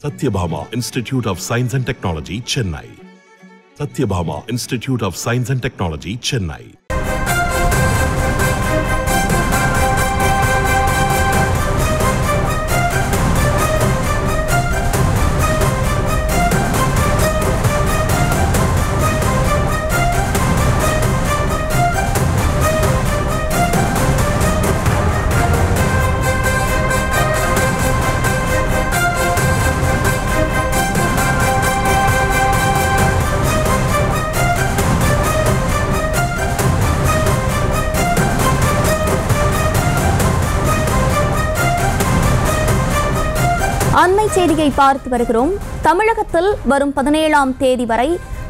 Satyabhama Institute of Science and Technology, Chennai. Satyabhama Institute of Science and Technology, Chennai. அண்மை செய்தியை பார்த்து வருகிறோம். தமிழகத்தில் வரும் 17ஆம் தேதி வரை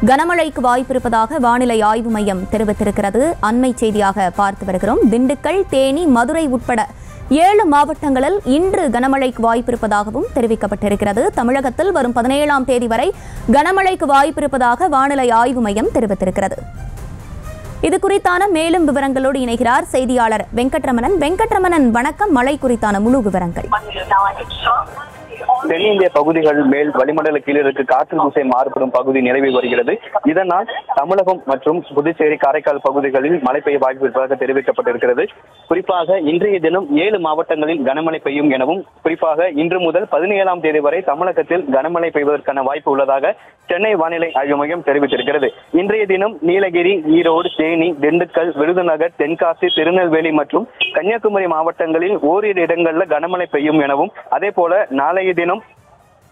கனமழைக்கு வாய்ப்பிருப்பதாக வானிலை ஆய்வு மையம் தெரிவித்திருக்கிறது. அண்மை செய்தியாக பார்த்து வருகிறோம். திண்டுக்கல், தேனி, மதுரை உட்பட 7 மாவட்டங்களில் இன்று கனமழைக்கு வாய்ப்பிருப்பதாகவும் தெரிவிக்கப்பட்டிருக்கிறது. தமிழகத்தில் வரும் 17ஆம் தேதி வரை கனமழைக்கு வாய்ப்பிருப்பதாக வானிலை ஆய்வு மையம் தெரிவித்திருக்கிறது. இது குறித்தான மேலும் விவரங்களோடு இணைகிறார் செய்தியாளர் வெங்கட்ரமணன். வெங்கட்ரமணன், வணக்கம். மழை குறித்தான முழு விவரங்கள். தென்னிந்திய பகுதிகள் மேல் வளிமண்டல கீழிருக்கு காற்று திசை மாறுபடும் பகுதி நிலவி வருகிறது. இதனால் தமிழகம் மற்றும் புதுச்சேரி, காரைக்கால் பகுதிகளில் மழை பெய்ய வாய்ப்பு இருப்பதாக தெரிவிக்கப்பட்டிருக்கிறது. குறிப்பாக இன்றைய தினம் 7 மாவட்டங்களில் கனமழை பெய்யும் எனவும், குறிப்பாக இன்று முதல் 17ஆம் தேதி வரை தமிழகத்தில் கனமழை பெய்வதற்கான வாய்ப்பு உள்ளதாக சென்னை வானிலை ஆய்வு மையம் தெரிவித்திருக்கிறது. இன்றைய தினம் நீலகிரி, ஈரோடு, தேனி, திண்டுக்கல், விருதுநகர், தென்காசி, திருநெல்வேலி மற்றும் கன்னியாகுமரி மாவட்டங்களில் ஓரிரு இடங்களில் கனமழை பெய்யும் எனவும், அதே போல நாளைய தினம்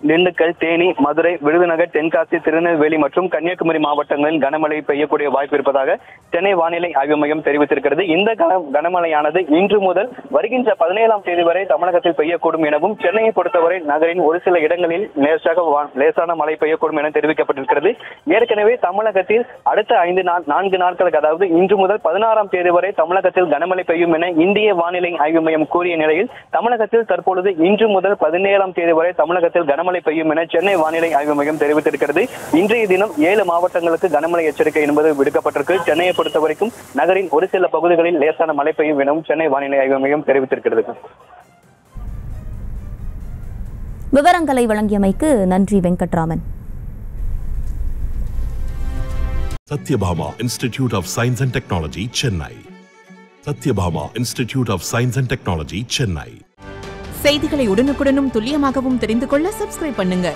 திண்டுக்கல், தேனி, மதுரை, விருதுநகர், தென்காசி, திருநெல்வேலி மற்றும் கன்னியாகுமரி மாவட்டங்களில் கனமழை பெய்யக்கூடிய வாய்ப்பு இருப்பதாக சென்னை வானிலை ஆய்வு மையம் தெரிவித்திருக்கிறது. இந்த கனமழையானது இன்று முதல் வருகின்ற 17ஆம் தேதி வரை தமிழகத்தில் பெய்யக்கூடும் எனவும், சென்னையை பொறுத்தவரை நகரின் ஒரு சில இடங்களில் லேசான மழை பெய்யக்கூடும் என தெரிவிக்கப்பட்டிருக்கிறது. ஏற்கனவே தமிழகத்தில் அடுத்த 4 நாட்களுக்கு, அதாவது இன்று முதல் 16ஆம் தேதி வரை தமிழகத்தில் கனமழை பெய்யும் என இந்திய வானிலை ஆய்வு மையம் கூறிய நிலையில், தமிழகத்தில் தற்பொழுது இன்று முதல் 17ஆம் தேதி வரை தமிழகத்தில் கனமழை பெய்யும் என சென்னை வானிலை ஆய்வு மையம் தெரிவித்திருக்கிறது. இன்றைய தினம் 7 மாவட்டங்களுக்கு கனமழை எச்சரிக்கை என்பது விடுக்கப்பட்டிருக்கு. சென்னையை பொறுத்தவரைக்கும் நகரின் ஒரு சில பகுதிகளில் லேசான மழை பெய்யும் எனவும் சென்னை வானிலை ஆய்வு மையம் தெரிவித்திருக்கிறது. விவரங்களை வழங்கியமைக்கு நன்றி Venkatraman. Satyabhama Institute of Science and Technology, Chennai. Satyabhama Institute of Science and Technology, Chennai. செய்திகளை உடனுக்குடனும் துல்லியமாகவும் தெரிந்து கொள்ள சப்ஸ்கிரைப் பண்ணுங்க.